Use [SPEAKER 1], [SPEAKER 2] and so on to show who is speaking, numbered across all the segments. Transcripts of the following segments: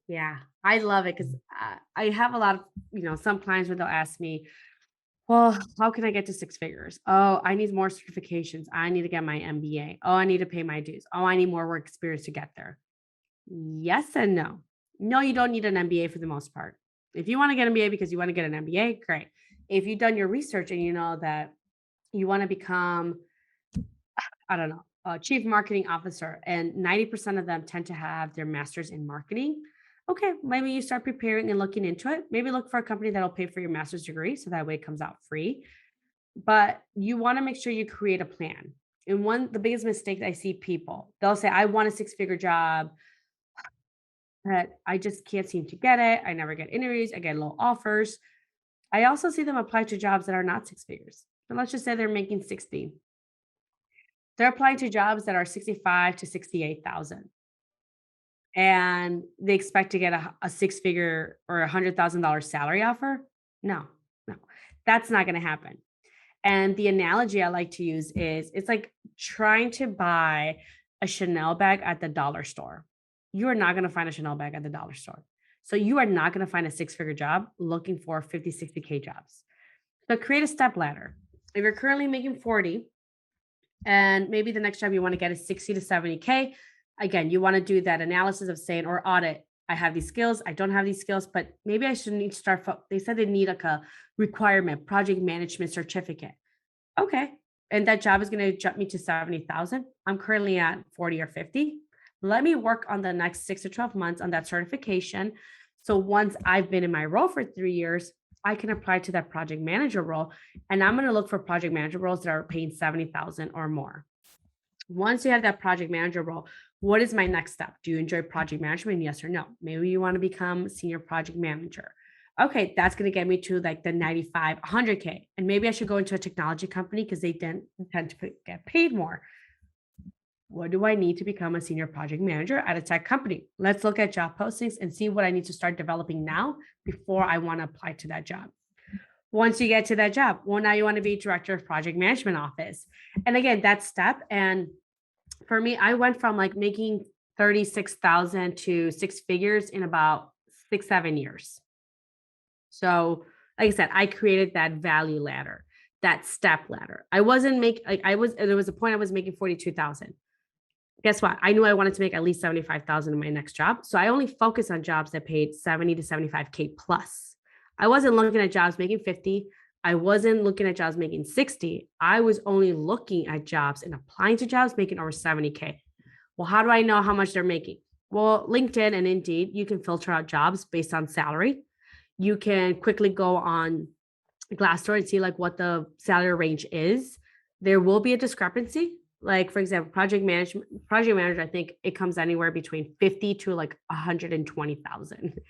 [SPEAKER 1] Yeah, I love it because I have a lot of, some clients where they'll ask me, well, how can I get to six figures? Oh, I need more certifications. I need to get my MBA. Oh, I need to pay my dues. Oh, I need more work experience to get there. Yes and no. No, you don't need an MBA for the most part. If you want to get an MBA because you want to get an MBA, great. If you've done your research and you know that you want to become, I don't know, a chief marketing officer, and 90% of them tend to have their master's in marketing. Okay, maybe you start preparing and looking into it. Maybe look for a company that'll pay for your master's degree so that way it comes out free. But you want to make sure you create a plan. And the biggest mistake I see people, they'll say, I want a six-figure job, but I just can't seem to get it. I never get interviews, I get low offers. I also see them apply to jobs that are not six figures. But let's just say they're making 60. They're applying to jobs that are 65 to 68,000 and they expect to get a six figure or $100,000 salary offer. No, no, that's not going to happen. And the analogy I like to use is it's like trying to buy a Chanel bag at the dollar store. You are not going to find a Chanel bag at the dollar store. So you are not going to find a six-figure job looking for 50, 60K jobs. So create a step ladder. If you're currently making 40 and maybe the next job you want to get is 60 to 70K, again, you want to do that analysis of saying or audit. I have these skills, I don't have these skills, but maybe I should need to start. They said they need like a requirement, project management certificate. Okay. And that job is going to jump me to 70,000. I'm currently at 40 or 50. Let me work on the next 6 to 12 months on that certification. So once I've been in my role for 3 years, I can apply to that project manager role. And I'm going to look for project manager roles that are paying 70,000 or more. Once you have that project manager role, what is my next step? Do you enjoy project management? Yes or no? Maybe you want to become senior project manager. Okay, that's going to get me to like the 95, 100K. And maybe I should go into a technology company because they tend to get paid more. What do I need to become a senior project manager at a tech company? Let's look at job postings and see what I need to start developing now before I want to apply to that job. Once you get to that job, well, now you want to be director of project management office. And again, that step. And for me, I went from like making 36,000 to six figures in about 6, 7 years. So, like I said, I created that value ladder, that step ladder. I wasn't make like I was there was a point I was making 42,000. Guess what? I knew I wanted to make at least 75,000 in my next job. So I only focused on jobs that paid 70 to 75K plus. I wasn't looking at jobs making 50. I wasn't looking at jobs making 60. I was only looking at jobs and applying to jobs making over 70K. Well, how do I know how much they're making? Well, LinkedIn and Indeed, you can filter out jobs based on salary. You can quickly go on Glassdoor and see like what the salary range is. There will be a discrepancy. Like for example, project manager, I think it comes anywhere between 50 to like 120,000.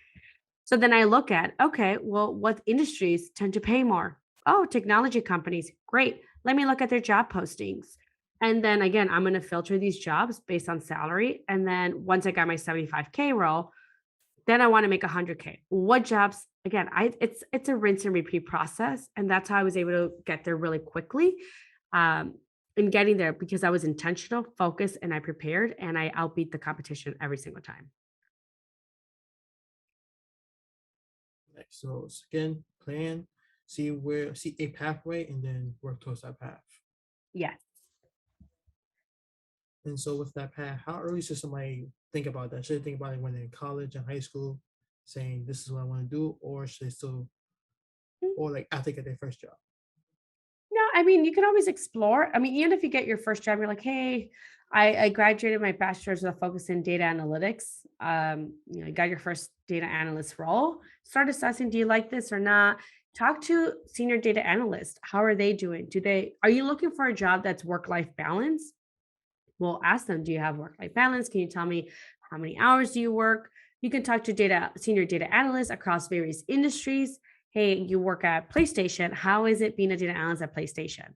[SPEAKER 1] So then I look at, okay, well, what industries tend to pay more? Oh, technology companies. Great. Let me look at their job postings. And then again, I'm going to filter these jobs based on salary. And then once I got my 75K role, then I want to make 100K. What jobs? Again, it's a rinse and repeat process, and that's how I was able to get there really quickly. Um, in getting there because I was intentional, focused, and I prepared, and I outbeat the competition every single time.
[SPEAKER 2] Like, so again, plan, see a pathway, and then work towards that path.
[SPEAKER 1] Yes.
[SPEAKER 2] And so with that path, how early should somebody think about that? Should they think about it when they're in college and high school, saying this is what I want to do, or should they still, or like after they get their first job?
[SPEAKER 1] No, I mean, you can always explore. I mean, even if you get your first job, you're like, hey, I graduated my bachelor's with a focus in data analytics. I got your first data analyst role. Start assessing, do you like this or not? Talk to senior data analysts. How are they doing? Are you looking for a job that's work-life balance? Well, ask them, do you have work-life balance? Can you tell me how many hours do you work? You can talk to senior data analysts across various industries. Hey, you work at PlayStation. How is it being a data analyst at PlayStation?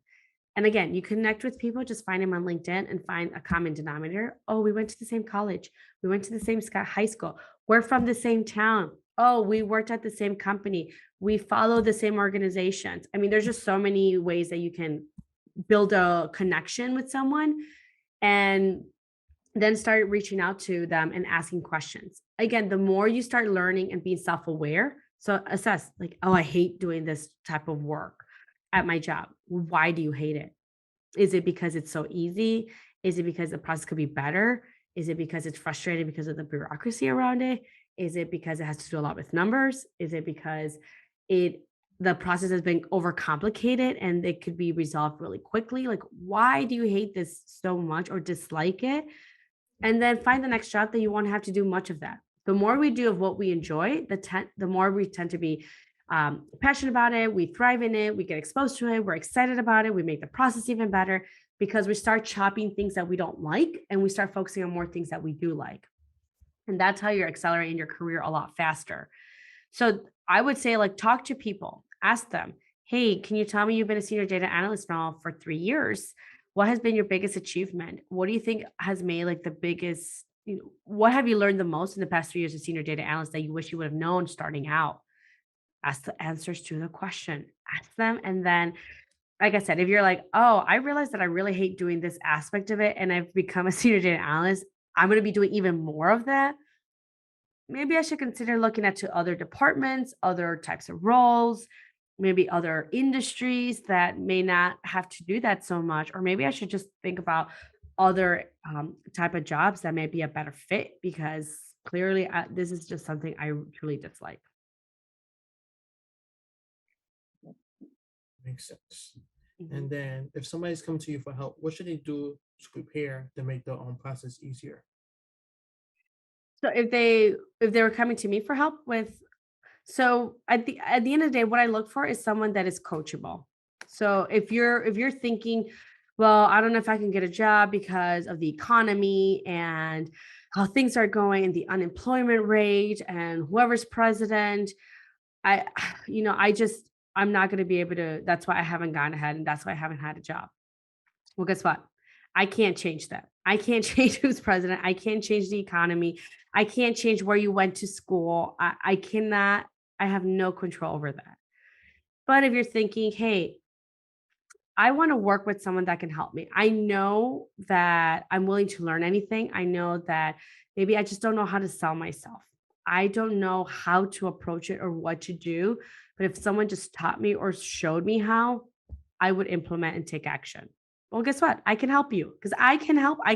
[SPEAKER 1] And again, you connect with people, just find them on LinkedIn and find a common denominator. Oh, we went to the same college. We went to the same high school. We're from the same town. Oh, we worked at the same company. We follow the same organizations. I mean, there's just so many ways that you can build a connection with someone. And Then start reaching out to them and asking questions. Again, the more you start learning and being self-aware, so assess like, oh, I hate doing this type of work at my job. Why do you hate it? Is it because it's so easy? Is it because the process could be better? Is it because it's frustrating because of the bureaucracy around it? Is it because it has to do a lot with numbers? Is it because it the process has been overcomplicated and it could be resolved really quickly? Like, why do you hate this so much or dislike it? And then find the next job that you won't have to do much of that. The more we do of what we enjoy, the more we tend to be passionate about it. We thrive in it. We get exposed to it. We're excited about it. We make the process even better because we start chopping things that we don't like and we start focusing on more things that we do like. And that's how you're accelerating your career a lot faster. So I would say, like, talk to people, ask them, hey, can you tell me you've been a senior data analyst now for 3 years? What has been your biggest achievement? What do you think has made like the biggest, what have you learned the most in the past 3 years as senior data analyst that you wish you would have known starting out? Ask the answers to the question, ask them. And then, like I said, if you're like, oh, I realized that I really hate doing this aspect of it and I've become a senior data analyst, I'm going to be doing even more of that. Maybe I should consider looking at to other departments, other types of roles, maybe other industries that may not have to do that so much. Or maybe I should just think about other type of jobs that may be a better fit because clearly this is just something I truly dislike.
[SPEAKER 2] Makes sense.
[SPEAKER 1] Mhm.
[SPEAKER 2] And then if somebody's coming to you for help, what should they do to prepare to make their own process easier?
[SPEAKER 1] So if they were coming to me for help with, so at the end of the day, what I look for is someone that is coachable. So if you're thinking, well, I don't know if I can get a job because of the economy and how things are going and the unemployment rate and whoever's president, I I'm not going to be able to. That's why I haven't gone ahead and that's why I haven't had a job. Well, guess what? I can't change that. I can't change who's president. I can't change the economy. I can't change where you went to school. I cannot, I have no control over that. But if you're thinking, hey, I want to work with someone that can help me. I know that I'm willing to learn anything. I know that maybe I just don't know how to sell myself. I don't know how to approach it or what to do. But if someone just taught me or showed me how, I would implement and take action. Well, guess what? I can help you because I can help. I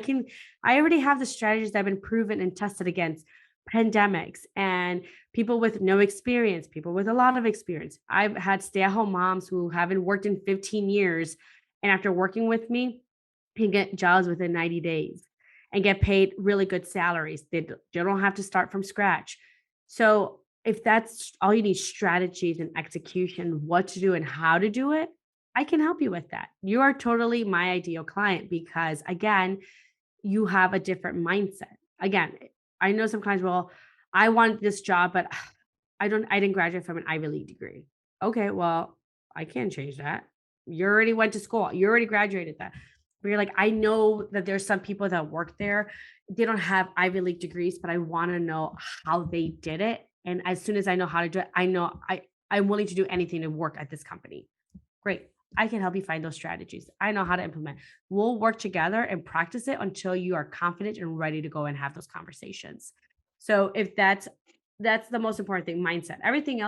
[SPEAKER 1] already have the strategies that have been proven and tested against pandemics and people with no experience, people with a lot of experience. I've had stay at home moms who haven't worked in 15 years. And after working with me, can get jobs within 90 days and get paid really good salaries. They don't have to start from scratch. So if that's all you need, strategies and execution, what to do and how to do it, I can help you with that. You are totally my ideal client because, again, you have a different mindset. Again, I know some clients, well, I want this job, but I didn't graduate from an Ivy League degree. Okay, well, I can't change that. You already went to school. You already graduated that. But you're like, I know that there's some people that work there. They don't have Ivy League degrees, but I want to know how they did it. And as soon as I know how to do it, I'm willing to do anything to work at this company. Great. I can help you find those strategies. I know how to implement. We'll work together and practice it until you are confident and ready to go and have those conversations. So if that's the most important thing, mindset. Everything else